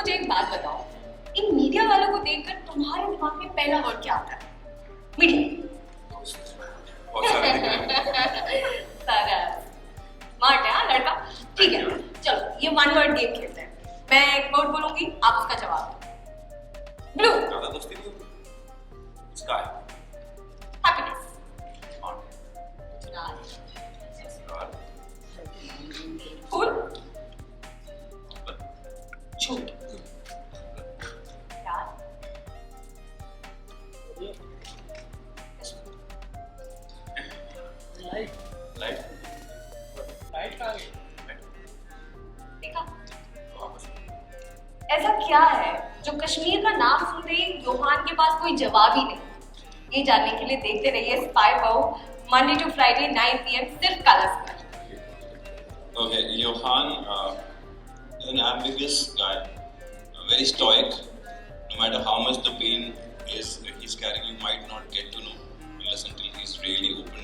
मुझे एक बात बताओ, इन मीडिया वालों को देखकर तुम्हारे दिमाग में पहला वर्ड क्या आता है? मीडिया। बहुत सारे दिख रहे हैं। सारा स्मार्ट है हाँ लड़का। ठीक है, चलो ये वन वर्ड गेम खेलते हैं। मैं एक वर्ड बोलूंगी, आप उसका जवाब दो। ब्लू। ज्यादा दोस्ती नहीं होती। स्काई। हैप्पीनेस। फूल। झूठ। प्यार। लाइट। लाइट कहाँ गई? देखा, ऐसा क्या है जो कश्मीर का नाम सुनते ही योहान के पास कोई जवाब ही नहीं? ये जानने के लिए देखते रहिए स्पाई बहू, मंडे टू फ्राइडे 9 PM सिर्फ कलर्स पर। Okay, Johan is an ambiguous guy, very stoic. No matter how much the pain is that he's carrying, you might not get to know unless until he's really open.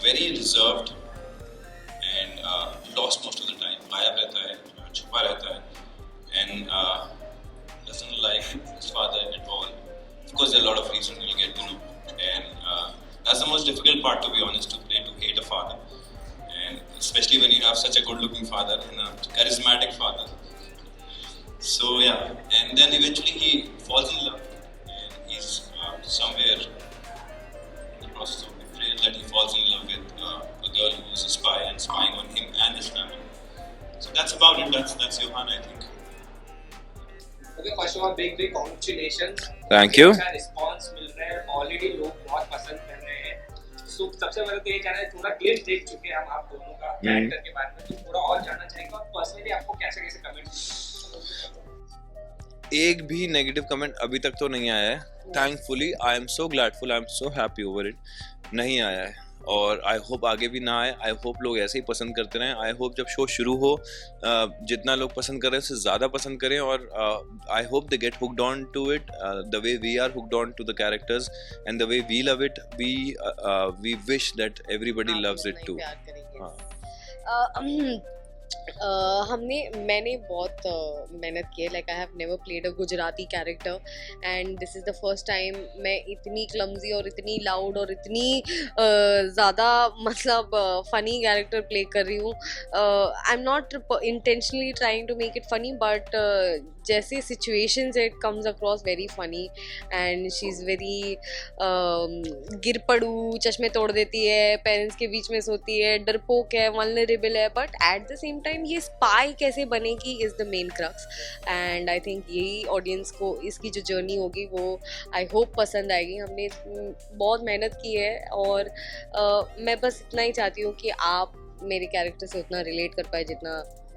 Very reserved and lost most of the time. गायब रहता है, छुपा रहता है, and doesn't like his father at all. Of course, there are a lot of reasons you'll get to know, and that's the most difficult part, to be honest, to play, to hate a father. And especially when you have such a good-looking father and a charismatic father. So yeah, and then eventually he falls in love, and he's somewhere in the process of betrayal that he falls in love with a girl who's a spy and spying on him and his family. So that's about it. That's Johan, I think. Okay, first of all, big congratulations. Thank you. अच्छा response मिल रहा है, already लोग बहुत पसंद कर रहे हैं। तो सबसे पहले तो ये कहना है, थोड़ा क्लिप देख चुके हैं हम आप दोनों का कैरेक्टर के बारे में, तो थोड़ा और जानना चाहेंगे और पर्सनली आपको कैसे कैसे कमेंट? एक भी नेगेटिव कमेंट अभी तक तो नहीं आया है। Thankfully I am so gladful, I am so happy over it. नहीं आया है और आई होप आगे भी ना आए। आई होप लोग ऐसे ही पसंद करते रहें। आई होप जब शो शुरू हो जितना लोग पसंद कर रहे हैं उससे ज़्यादा पसंद करें, और I hope they get hooked on to it the way we are hooked on to the characters and the way we love it. We wish that everybody loves it too. मैंने बहुत मेहनत की है। Like I have never played a Gujarati character and this is the first time मैं इतनी clumsy और इतनी loud और इतनी ज़्यादा मतलब फ़नी कैरेक्टर प्ले कर रही हूँ। I am not intentionally trying to make it funny, but जैसे situations it comes across very funny and she is very गिर पड़ू, चश्मे तोड़ देती है, पेरेंट्स के बीच में सोती है, डरपोक है, वल्नरेबल है, but at the same time ये स्पाई कैसे बनेगी is the main crux. And I think यही ऑडियंस को इसकी जो जर्नी होगी वो आई होप पसंद आएगी। हमने बहुत मेहनत की है और मैं बस इतना ही चाहती हूँ कि आप मेरे कैरेक्टर से उतना रिलेट कर पाए जितना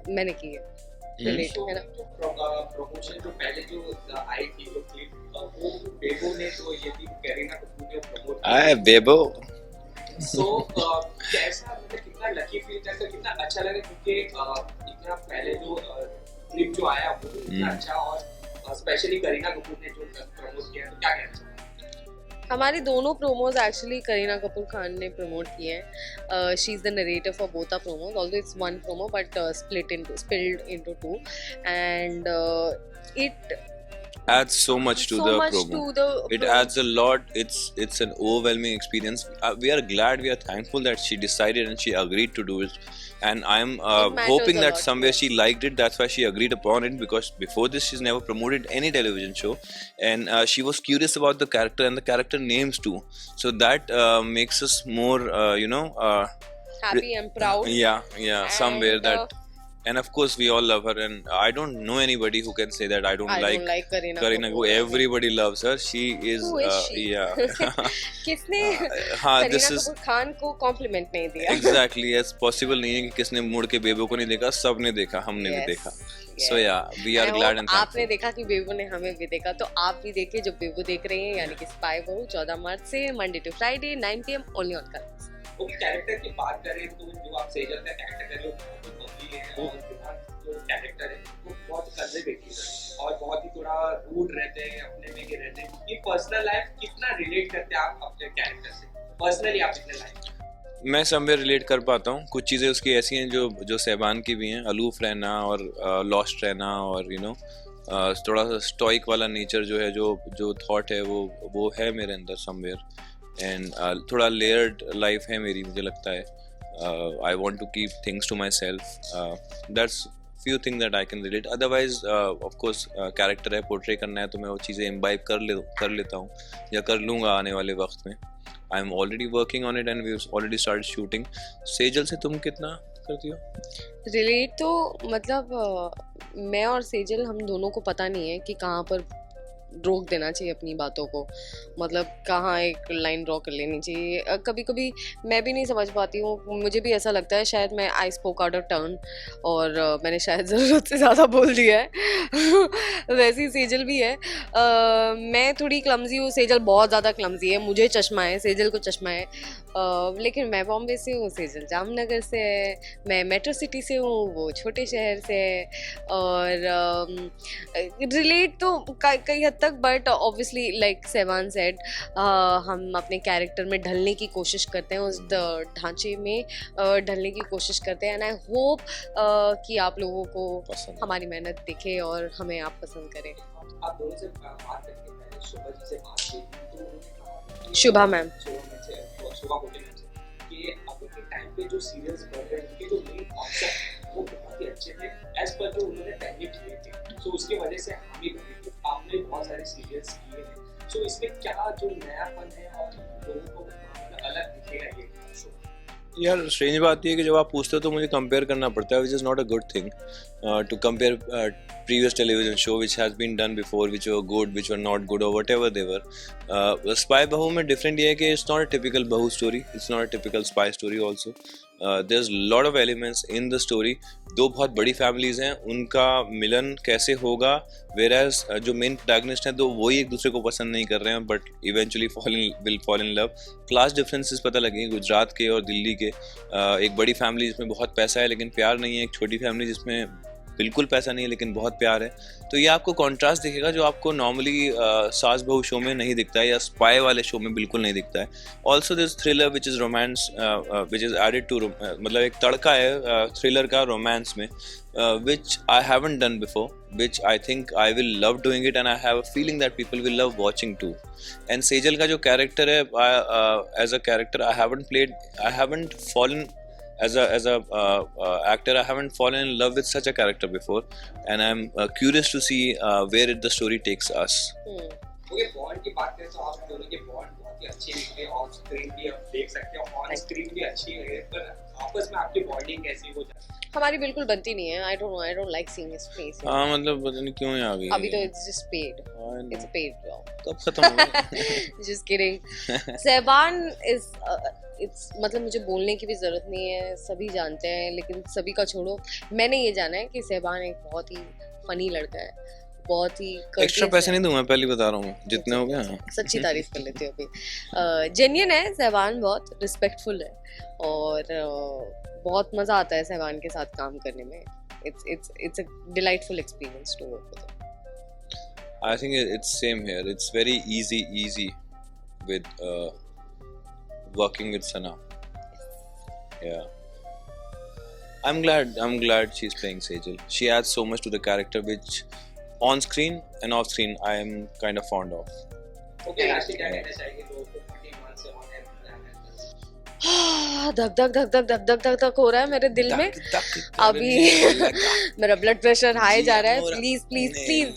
मैंने की है। रिलेट है ना। प्रमोशन जो पहले जो आई थी जो क्लिप, वो बेबो ने जो ये थी करीना कपूर ने प्रमोट आए बेबो। सो कैसा मतलब कितना लकी फील करता, कितना अच्छा लगा, क्योंकि इतना पहले जो क्लिप जो आया वो इतना अच्छा, और स्पेशली करीना कपूर ने जो प्रमोट किया, तो क्या कहना चाहिए? हमारे दोनों प्रोमोज एक्चुअली करीना कपूर खान ने प्रमोट किए हैं। She is the narrator for both the promos, although it's one promo but spilled into two, and it adds so much to the promo. It promo. adds a lot. It's an overwhelming experience. We are glad, we are thankful that she decided and she agreed to do it, and I'm matters hoping a that lot, somewhere yeah. she liked it. That's why she agreed upon it, because before this she's never promoted any television show, and she was curious about the character and the character names too. So that makes us more happy and proud. yeah, somewhere that. And of course we all love her, and I don't know anybody who can say that I don't like Kareena Kareena Kapoor. Everybody loves her. She is, Who is she? yeah. किसने हाँ, this Kareena is Kapoor Khan को complement नहीं दिया? exactly as possible नहीं है कि किसने मुड़ के बेबो को नहीं देखा, सबने देखा, हमने भी देखा. So yeah, we are glad and thankful. आपने देखा कि बेबो ने हमें भी देखा, तो आप भी देखिए जो बेबो देख रहे हैं, यानी कि स्पाई बहू 14 मार्च से Monday to Friday 9 PM only on Colors. Okay, character की बात करें तो जो आप सेजल का कैरेक्टर कर रहे हो बहुत बबली है, और उसके बाद जो कैरेक्टर है वो बहुत कंजर्वेटिव है और बहुत ही थोड़ा रूड रहते हैं, अपने में के रहते हैं। ये पर्सनल लाइफ कितना रिलेट करते हैं आप अपने कैरेक्टर से पर्सनली आप अपने लाइफ? मैं समवेयर रिलेट कर पाता हूँ. कुछ चीज़ें उसकी ऐसी हैं जो सहबान की भी हैं. अलूफ रहना और लॉस्ट रहना और थोड़ा सा स्टॉइक वाला नेचर जो है, जो थॉट है वो है मेरे अंदर समवेयर. एंड थोड़ा लेयर्ड लाइफ है मेरी, मुझे लगता है. I want to keep things to myself. That's few things that I can relate. Otherwise, of course, character है, portray करना है तो मैं वो चीज़ें imbibe कर लेता हूँ या कर लूँगा आने वाले वक्त में. I am already working on it and we've already started shooting. Sejal से तुम कितना करती हो? रिलेट तो मतलब मैं और सेजल हम दोनों को पता नहीं है कि कहाँ पर रोक देना चाहिए अपनी बातों को, मतलब कहाँ एक लाइन ड्रॉ कर लेनी चाहिए. कभी कभी मैं भी नहीं समझ पाती हूँ. मुझे भी ऐसा लगता है शायद मैं I spoke out of turn और मैंने शायद ज़रूरत से ज़्यादा बोल दिया है. वैसी सेजल भी है. मैं थोड़ी क्लमजी हूँ, सेजल बहुत ज़्यादा क्लमजी है. मुझे चश्मा है, सेजल को चश्मा है. लेकिन मैं बॉम्बे से हूँ, सेजल जामनगर से है. मैं मेट्रो सिटी से हूँ, वो छोटे शहर से है. और रिलेट तो कई हद तक, बट ऑब्वियसली लाइक सहवान सेड, हम अपने कैरेक्टर में ढलने की कोशिश करते हैं, उस ढांचे में ढलने की कोशिश करते हैं. एंड आई होप कि आप लोगों को हमारी मेहनत दिखे और हमें आप पसंद करें. आप दोनों से बात करके पहले शोभा जी से बात की तो उन्होंने कहा कि शुभा मैम शोभा होटल मैम से कि अभी के टाइम पे जो सीरियल्स बन रहे हैं उनके जो मेन कॉन्सेप्ट वो बहुत ही अच्छे थे एज पर जो उन्होंने पहले किए थे. सो उसकी वजह से हम भी बने. आपने बहुत सारे सीरियल्स किए हैं, सो इसमें क्या जो नयापन है और लोगों को अलग दिखेगा ये शो? यार स्ट्रेंज बात ये है कि जब आप पूछते हो तो मुझे कंपेयर करना पड़ता है, which is not a good thing to compare previous television show which has been done before, which were good, which were not good, or whatever they were. Spy Bahu में different ये है कि it's not a typical Bahu story, it's not a typical spy story also. There's a lot of elements in the story. दो बहुत बड़ी families हैं, उनका मिलन कैसे होगा, whereas जो main protagonist हैं तो वही एक दूसरे को पसंद नहीं कर रहे हैं but eventually will fall in love. Class differences पता लगेंगे गुजरात के और दिल्ली के. एक बड़ी family जिसमें बहुत पैसा है लेकिन प्यार नहीं है, एक छोटी family जिसमें बिल्कुल पैसा नहीं है लेकिन बहुत प्यार है. तो ये आपको कॉन्ट्रास्ट दिखेगा जो आपको नॉर्मली सास बहू शो में नहीं दिखता है या स्पाई वाले शो में बिल्कुल नहीं दिखता है. Also this thriller which is romance which is added too, मतलब एक तड़का है थ्रिलर का रोमांस में, which I haven't done before, which I think I will love doing it and I have a feeling that people will love watching too. And Sejal का जो character है, as a character I haven't fallen as a actor, I haven't fallen in love with such a character before, and I'm curious to see where the story takes us. Okay, bond की बात करें तो आप दोनों के bond बहुत ही अच्छे निकले. ऑफ स्क्रीन भी आप देख सकते हो, ऑन स्क्रीन भी अच्छी है, पर आपस में आपकी बॉन्डिंग कैसी हो जाती है? हमारी बिल्कुल बनती नहीं है. I don't like seeing his face. हाँ मतलब पता नहीं क्यों आ गई अभी तो it's just paid, it's a paid job. कब खत्म होगा? Just kidding. Sahban is it's, मतलब मुझे बोलने की भी ज़रूरत नहीं है, सभी जानते हैं. लेकिन सभी का छोड़ो, मैंने ये जाना है कि सहबान एक बहुत ही फनी लड़का है, बहुत ही एक्स्ट्रा पैसे नहीं दूंगा, पहले बता रहा हूँ जितने हो गए. सच्ची तारीफ कर लेते हो अभी. जेन्युइन है सहबान, बहुत रिस्पेक्टफुल है और बहुत मज़ा आता है सहबान के साथ काम करने में. It's a delightful experience to work with. I think it's same here. It's very easy with working with Sana. Yeah. I'm glad she's playing Sejal. She adds so much to the character which on screen and off screen I am kind of fond of. Okay, राशि क्या कहना चाहेंगे लोगों को 40 month से on air धक धक धक धक धक धक धक धक हो रहा है मेरे दिल में अभी. मेरा ब्लड प्रेशर हाई जा रहा है. Please please please.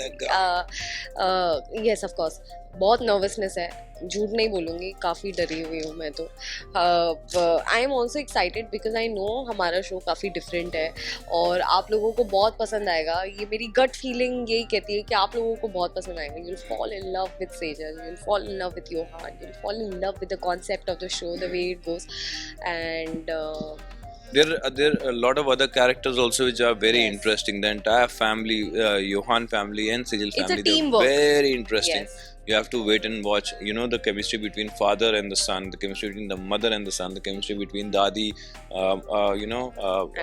Yes of course बहुत नर्वसनेस है, झूठ नहीं बोलूँगी, काफ़ी डरी हुई हूँ मैं तो. I am also excited because I know हमारा शो काफ़ी डिफरेंट है और आप लोगों को बहुत पसंद आएगा. ये मेरी गट फीलिंग यही कहती है कि आप लोगों को बहुत पसंद आएगा. You will fall in love with Sejal, you will fall in love with Yohan, you will fall in love with the concept of the show, the way it goes. And there are a lot of other characters also which are very interesting. The entire family, Johan family and Sejal It's a family, teamwork. they're very interesting. Yes. You have to wait and watch, you know, the chemistry between father and the son, the chemistry between the mother and the son, the chemistry between Dadi, you know,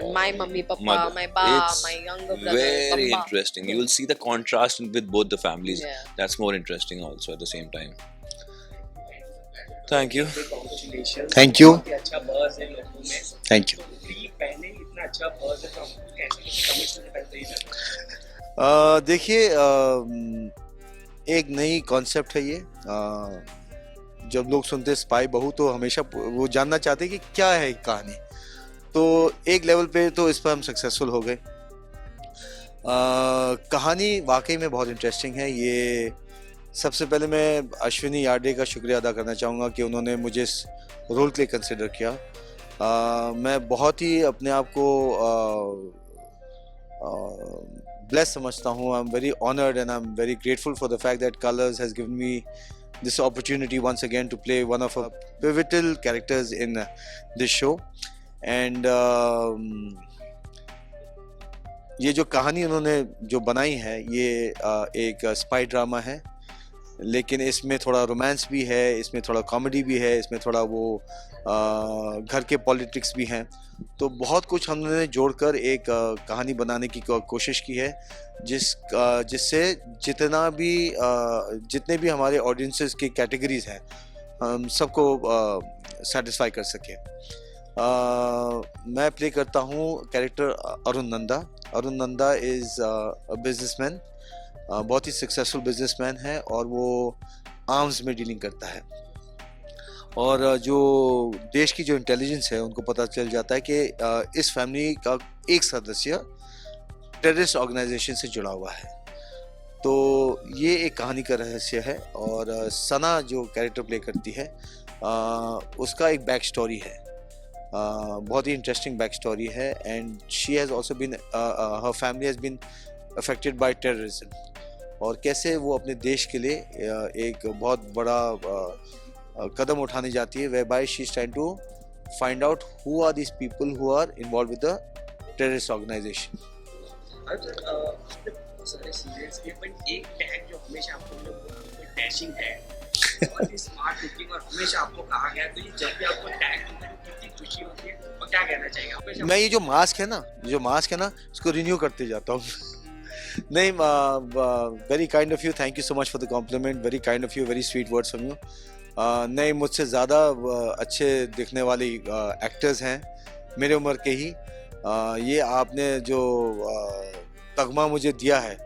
and my mummy, papa, mother. my ba, It's my younger brother, very Papa. interesting. You will see the contrast with both the families. Yeah. That's more interesting also at the same time. Thank you. Congratulations. Thank you. बहुत ही अच्छा बuzz है लोगों में। Thank you. तो pre पहले ही इतना अच्छा buzz है तो आपको कैसे कमेंट्स मिलने पहले तो ये बताओ। देखिए, एक नई कॉन्सेप्ट है ये। जब लोग सुनते हैं स्पाई बहू तो हमेशा वो जानना चाहते हैं कि क्या है ये कहानी। तो एक लेवल पे तो इस पर हम सक्सेसफुल हो गए। कहानी वाकई में बहुत इंटरेस्टिंग है। ये सबसे पहले मैं अश्विनी यार्डे का शुक्रिया अदा करना चाहूँगा कि उन्होंने मुझे इस रोल के लिए कंसिडर किया। मैं बहुत ही अपने आप को ब्लेस समझता हूँ। I am very honoured and I am very grateful for the fact that colours has given me this opportunity once again to play one of our pivotal characters in this show. And ये जो कहानी उन्होंने जो बनाई है ये एक spy drama है, लेकिन इसमें थोड़ा रोमांस भी है, इसमें थोड़ा कॉमेडी भी है, इसमें थोड़ा वो घर के पॉलिटिक्स भी हैं। तो बहुत कुछ हमने जोड़कर एक कहानी बनाने की कोशिश की है जिससे जितने भी हमारे ऑडियंसेस की कैटेगरीज हैं हम सबको सेटिस्फाई कर सके। मैं प्ले करता हूँ character Arun Nanda. Arun Nanda is a businessman, बहुत ही सक्सेसफुल बिजनेसमैन है और वो आर्म्स में डीलिंग करता है। और जो देश की जो इंटेलिजेंस है उनको पता चल जाता है कि इस फैमिली का एक सदस्य टेररिस्ट ऑर्गेनाइजेशन से जुड़ा हुआ है। तो ये एक कहानी का रहस्य है। और सना जो कैरेक्टर प्ले करती है उसका एक बैक स्टोरी है, बहुत ही इंटरेस्टिंग बैक स्टोरी है। And she has also been her family has been affected by terrorism और कैसे वो अपने देश के लिए एक बहुत बड़ा कदम उठाने जाती है, whereby she is trying to find out who are these people who are involved with the terrorist organization. आपने बहुत सारे सीरियल्स किए बट एक टैग जो हमेशा आपको मिला डैशिंग है बहुत ही स्मार्ट लुकिंग और हमेशा आपको कहा गया, तो ये जब भी आपको टैग मिलता है कितनी खुशी होती है और क्या कहना चाहिए हमेशा? मैं ये जो मास्क है ना इसको रिन्यू करते जाता हूँ। नहीं, very kind of you, thank you so much for the compliment, very kind of you, very sweet words from you. नहीं, मुझसे ज़्यादा अच्छे दिखने वाली एक्टर्स हैं मेरे उम्र के ही। ये आपने जो तगमा मुझे दिया है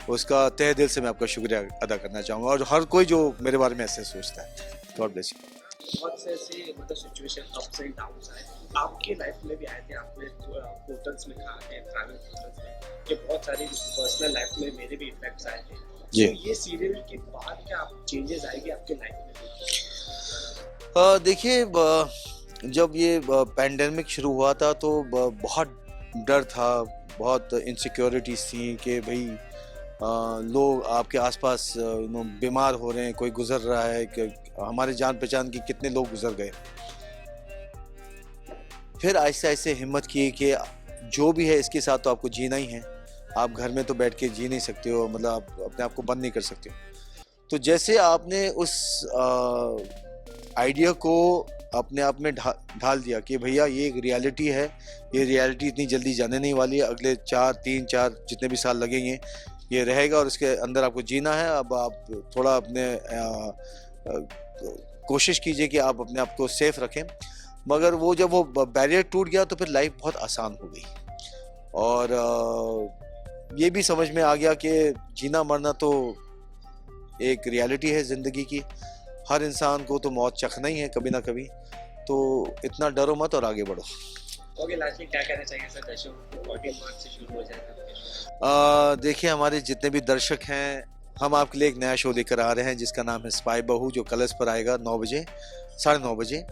उसका तहे दिल से मैं आपका शुक्रिया अदा करना चाहूँगा और हर कोई जो मेरे बारे में ऐसे सोचता है। God bless you. बहुत से ऐसे मतलब सिचुएशन अप्स एंड डाउन्स आए, आपके लाइफ में भी आए थे? आपने होटल्स में कहा है, ट्रैवल होटल्स में, ये बहुत सारी पर्सनल लाइफ में मेरे भी इफेक्ट्स आए थे। जी। तो ये सीरियल के बाद क्या आप चेंजेस आएगी आपके लाइफ में? देखिए, जब ये पैंडेमिक शुरू हुआ था तो बहुत डर था, बहुत इनसिक्योरिटीज थी कि भाई लोग आपके आसपास बीमार हो रहे हैं, कोई गुजर रहा है, कि हमारे जान पहचान की कितने लोग गुजर गए। फिर आहिस्ते आहिस्ते हिम्मत की कि जो भी है इसके साथ तो आपको जीना ही है, आप घर में तो बैठ के जी नहीं सकते हो, मतलब आप अपने आप को बंद नहीं कर सकते हो। तो जैसे आपने उस आइडिया को अपने आप में ढाल दिया कि भैया ये एक रियलिटी है, ये रियलिटी इतनी जल्दी जाने नहीं वाली है, अगले 4 जितने भी साल लगेंगे ये रहेगा और इसके अंदर आपको जीना है। अब आप थोड़ा अपने कोशिश कीजिए कि आप अपने आप को सेफ रखें। मगर वो जब वो बैरियर टूट गया तो फिर लाइफ बहुत आसान हो गई और ये भी समझ में आ गया कि जीना मरना तो एक रियलिटी है ज़िंदगी की, हर इंसान को तो मौत चखना ही है कभी ना कभी, तो इतना डरो मत और आगे बढ़ो। ओके, लास्ट में क्या कहना चाहिए सर दर्शकों को? 14 मार्च से शुरू हो जाएगा। देखिए, हमारे जितने भी दर्शक हैं, हम आपके लिए एक नया शो लेकर आ रहे हैं जिसका नाम है स्पाई बहू, जो कलर्स पर आएगा 9 बजे, 9:30 बजे।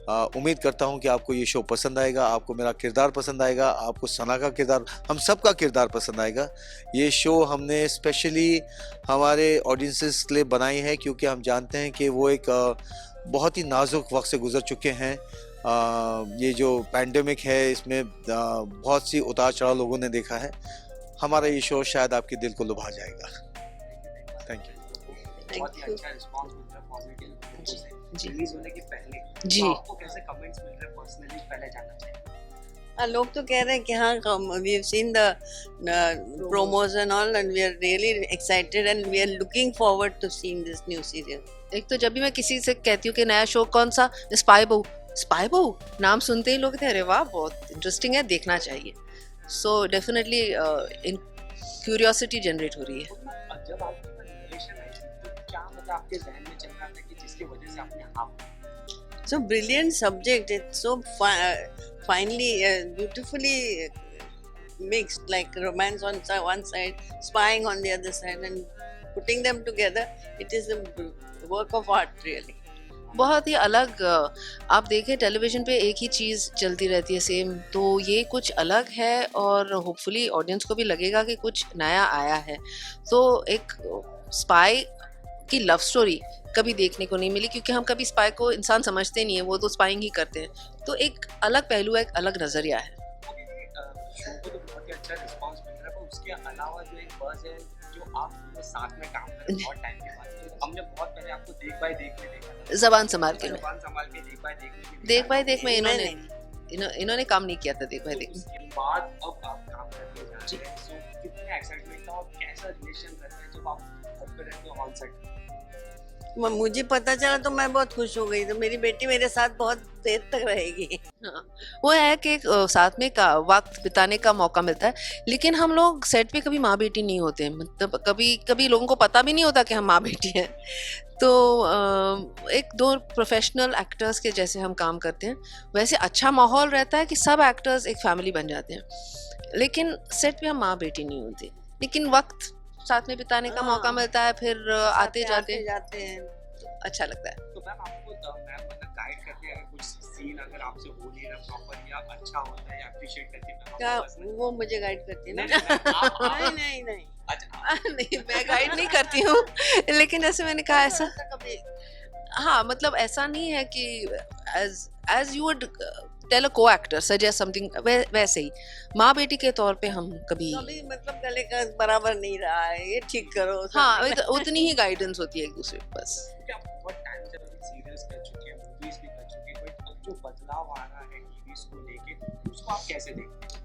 उम्मीद करता हूं कि आपको ये शो पसंद आएगा, आपको मेरा किरदार पसंद आएगा, आपको सना का किरदार, हम सब का किरदार पसंद आएगा। ये शो हमने स्पेशली हमारे ऑडियंसेस के लिए बनाई है क्योंकि हम जानते हैं कि वो एक बहुत ही नाजुक वक्त से गुजर चुके हैं। ये जो पैंडेमिक है इसमें बहुत सी उतार चढ़ाव लोगों ने देखा है। हमारा ये शो शायद आपके दिल को लुभा जाएगा। Thank you. बहुत ही अच्छा रिस्पांस मिल रहा है पॉजिटिव जी। रिलीज होने के पहले। जी। तो आपको कैसे कमेंट्स मिल रहे हैं पर्सनली, पहले जानना चाहिए। लोग तो कह रहे हैं कि हाँ, we have seen the promos and all and we are really excited and we are looking forward to seeing this new serial. एक तो जब भी मैं किसी से कहती हूँ कि नया शो कौन सा, स्पाई बहू नाम सुनते ही लोग कहते हैं अरे वाह बहुत इंटरेस्टिंग है, देखना चाहिए. So definitely in curiosity generate हो रही है. जब आपके पास रिलेशन है तो क्या मतलब आपके जहन में चल रहा था कि जिसकी वजह से आपने आप So brilliant subject. It's so finely, beautifully mixed, like romance on one side, spying on the other side, and putting them together. It is a work of art, really. बहुत ही अलग. आप देखें टेलीविजन पे एक ही चीज़ चलती रहती है सेम, तो ये कुछ अलग है और होपफुली ऑडियंस को भी लगेगा कि कुछ नया आया है. तो एक स्पाई की लव स्टोरी कभी देखने को नहीं मिली, क्योंकि हम कभी स्पाई को इंसान समझते नहीं है, वो तो स्पाइंग ही करते हैं. तो एक अलग पहलू है, एक अलग नज़रिया है. शो को तो बहुत ही अच्छा रिस्पांस मिल रहा है, पर उसके अलावा जो एक बज़ है जो आप दोनों साथ में काम कर रहे हैं बहुत टाइम के बाद. तो हमने बहुत पहले आपको देख बाय देख में देखा था, ज़बान संभाल के में. ज़बान संभाल के देख बाय देख में भी देख बाय देख में मैंने इन्होंने काम नहीं किया था देख बाय तो देख में. उसके बाद अब आप काम करते जा रहे हैं, सो कितना एक्साइटमेंट था और कैसा रिलेशन रहता है जब आप घर पे रहते हो ऑन सेट? मुझे पता चला तो मैं बहुत खुश हो गई. तो मेरी बेटी मेरे साथ बहुत देर तक रहेगी. हाँ, वो है कि साथ में का वक्त बिताने का मौका मिलता है, लेकिन हम लोग सेट पे कभी माँ बेटी नहीं होते हैं. मतलब कभी कभी लोगों को पता भी नहीं होता कि हम माँ बेटी हैं. तो एक दो प्रोफेशनल एक्टर्स के जैसे हम काम करते हैं. वैसे अच्छा माहौल रहता है कि सब एक्टर्स एक फैमिली बन जाते हैं, लेकिन सेट पे हम माँ बेटी नहीं होते. लेकिन वक्त साथ में बिताने का मौका मिलता है, फिर आते जाते हैं. अच्छा लगता है. तो मैम आपको मैम मतलब गाइड करते हैं अगर कुछ सीन अगर आपसे हो नहीं रहा प्रॉपर या अच्छा होता है या अप्रिशिएट करती है क्या मैम? वो मुझे गाइड करती है ना? नहीं, नहीं नहीं. अच्छा नहीं, मैं गाइड नहीं करती हूँ, लेकिन जैसे मैंने कहा ऐसा, कभी हाँ मतलब ऐसा नहीं है कि as you would tell a को एक्टर सजेस्ट समथिंग, वैसे ही माँ बेटी के तौर पे हम कभी मतलब गले का बराबर नहीं रहा है, ये ठीक करो. हाँ उतनी ही गाइडेंस होती है एक दूसरे के पास. क्योंकि आप बहुत टाइम से अभी सीरियल्स कर चुके हैं, मूवीज भी कर चुके हैं, बट अब जो बदलाव आ रहा है टीवीज को लेके उसको आप कैसे देखते हैं?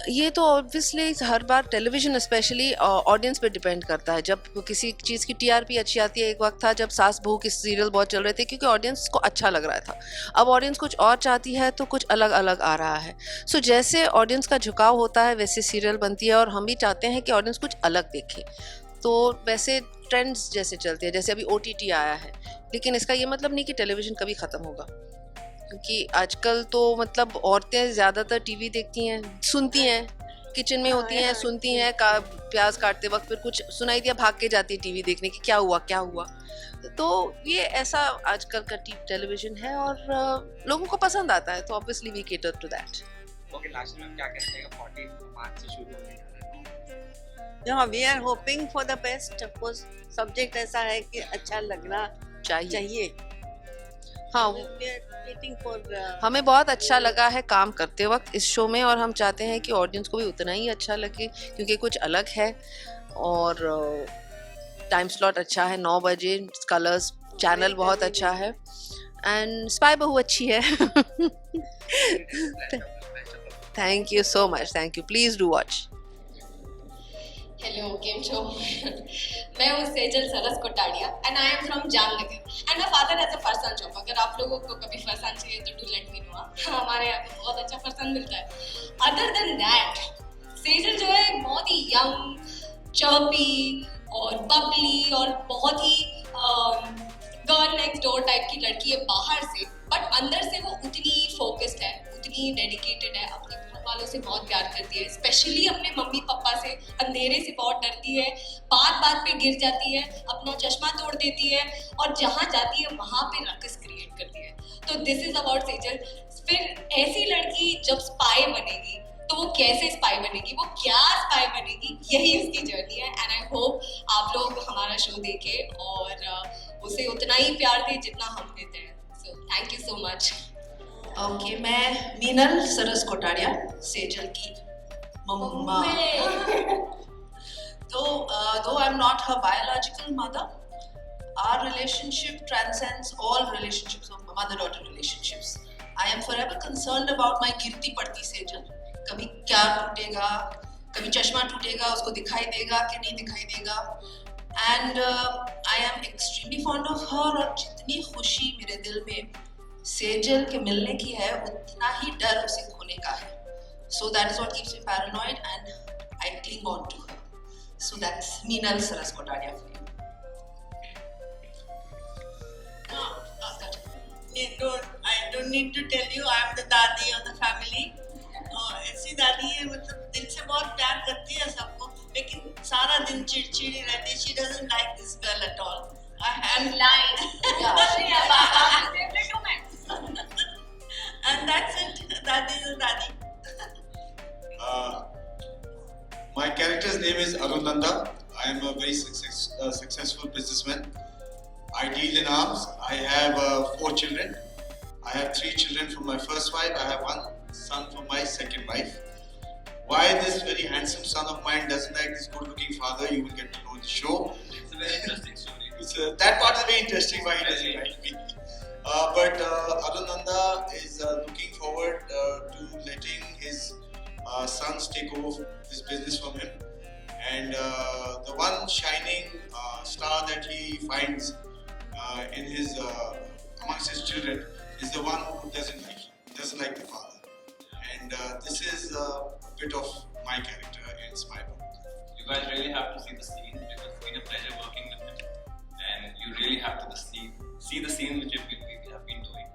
ये तो ऑब्वियसली हर बार टेलीविजन स्पेशली ऑडियंस पे डिपेंड करता है. जब किसी चीज़ की टीआरपी अच्छी आती है, एक वक्त था जब सास बहू के सीरियल बहुत चल रहे थे क्योंकि ऑडियंस को अच्छा लग रहा था. अब ऑडियंस कुछ और चाहती है तो कुछ अलग अलग आ रहा है. सो जैसे ऑडियंस का झुकाव होता है वैसे सीरियल बनती है, और हम भी चाहते हैं कि ऑडियंस कुछ अलग देखे. तो वैसे ट्रेंड्स जैसे चलते हैं, जैसे अभी OTT आया है, लेकिन इसका ये मतलब नहीं कि टेलीविज़न कभी ख़त्म होगा, क्योंकि आजकल तो मतलब औरतें ज़्यादातर टीवी देखती हैं, सुनती हैं, किचन में होती हैं, सुनती हैं, प्याज काटते वक्त फिर कुछ सुनाई दिया भाग के जाती है टीवी देखने की क्या हुआ क्या हुआ. तो ये ऐसा आजकल का टेलीविज़न है और लोगों को पसंद आता है, तो obviously we cater to that. Okay, last में हम क्या कहते हैं 14 मार्च से शुरू होने जा रहा है. Yeah, we are hoping for the best. Of course, subject ऐसा है कि अच्छा लगना चाहिए. हाँ, We are waiting for हमें बहुत अच्छा लगा है काम करते वक्त इस शो में, और हम चाहते हैं कि ऑडियंस को भी उतना ही अच्छा लगे, क्योंकि कुछ अलग है और टाइम स्लॉट अच्छा है, 9 बजे, कलर्स चैनल बहुत अच्छा है, एंड स्पाई बहू अच्छी है. Thank you so much, thank you. Please do watch. Hello, केम छो? मैं हूँ Sejal Saras Kotadia and I am from Jamnagar and my father has a farsan shop. अगर आप लोगों को कभी फरसान चाहिए तो डू लेट मी नो. हमारे यहाँ पे बहुत अच्छा फरसान मिलता है. अदर देन दैट, सेजल जो है बहुत ही यंग, चर्पी और बबली और बहुत ही गर्ल नेक्स्ट डोर टाइप की लड़की है बाहर से, बट अंदर से वो उतनी फोकस्ड है, उतनी डेडिकेटेड है, अपने घर वालों से बहुत प्यार करती है, स्पेशली अपने मम्मी पापा से. अंधेरे से बहुत डरती है, बात बात पे गिर जाती है, अपना चश्मा तोड़ देती है और जहाँ जाती है वहाँ पे रकस क्रिएट करती है. तो दिस इज अबाउट सेजल. फिर ऐसी लड़की जब स्पाई बनेगी तो वो कैसे स्पाई बनेगी, वो क्या स्पाई बनेगी, यही उसकी जर्नी है. एंड आई होप आप लोग हमारा शो देखें और उसे उतना ही प्यार दें जितना हम देते हैं. So thank you so much. Okay, मैं मीनल सरस कोटाड़िया, सेजल की मम्मा. तो though I'm not her biological mother, our relationship transcends all relationships of mother-daughter relationships. I am forever concerned about my गिरती पड़ती सेजल. कभी क्या टूटेगा, कभी चश्मा टूटेगा, उसको दिखाई देगा कि नहीं दिखाई देगा. And I am extremely fond of her. और जितनी खुशी मेरे दिल में सेजल के मिलने की है, उतना ही डर उसे खोने का है. So that is what keeps me paranoid, and I cling on to her. So that's Meenal Saraskotadia for you. I don't need to tell you, I am the दादी of the family. ऐसी दादी है, मतलब दिल से बहुत प्यार करती है सबको, लेकिन सारा दिन चिड़चिड़ी रहती है. She doesn't like this girl at all. I am lying. And that's it. Dadi is a dadi. My character's name is Arunanda. I am a very successful businessman. I deal in arms. I have 4 children. I have 3 children from my first wife. I have 1 son from my second wife. Why this very handsome son of mine doesn't like this good-looking father, you will get to know in the show. It's a very interesting story. That part is very interesting why he doesn't like me. But Arunanda is looking forward to letting his sons take over his business from him. And the one shining star that he finds in his amongst his children is the one who doesn't like the father. And this is a bit of my character in Spy Book. You guys really have to see the scene because it's been a pleasure working with him, and you really have to see the scene which we have been doing.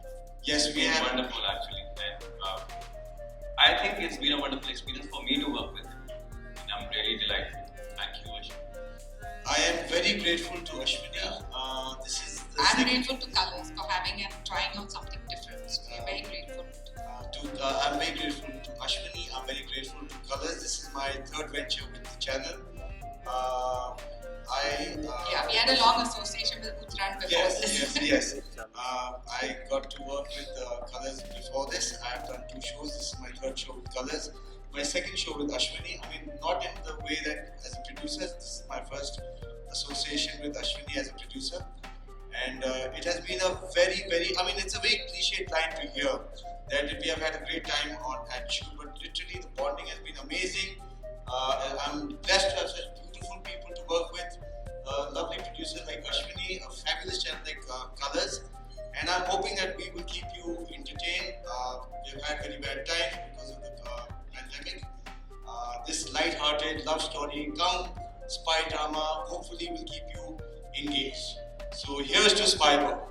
Yes, we It's have. wonderful actually, and I think it's been a wonderful experience for me to work with him. And I'm really delighted. Thank you, Ashwin. I am very grateful to Ashwini. This is the I'm second- grateful to Colors for having and trying out something different. So we're very grateful. I'm very grateful to Ashwini. I'm very grateful to Colors. This is my 3rd venture with the channel. Yeah, we had a long association with Uttaran before this. Yes. I got to work with Colors before this. I have done 2 shows. This is my 3rd show with Colors. My 2nd show with Ashwini. I mean, not in the way that as a producer. This is my first association with Ashwini as a producer. And it has been a very, I mean, it's a very cliched line to hear that we have had a great time at shoot, but literally the bonding has been amazing. I'm blessed to have such beautiful people to work with, a lovely producer like Ashwini, a fabulous channel like Colors, and I'm hoping that we will keep you entertained. We've had very bad times because of the pandemic. This light-hearted love story, spy drama, hopefully will keep you engaged. So here's to Spy Book.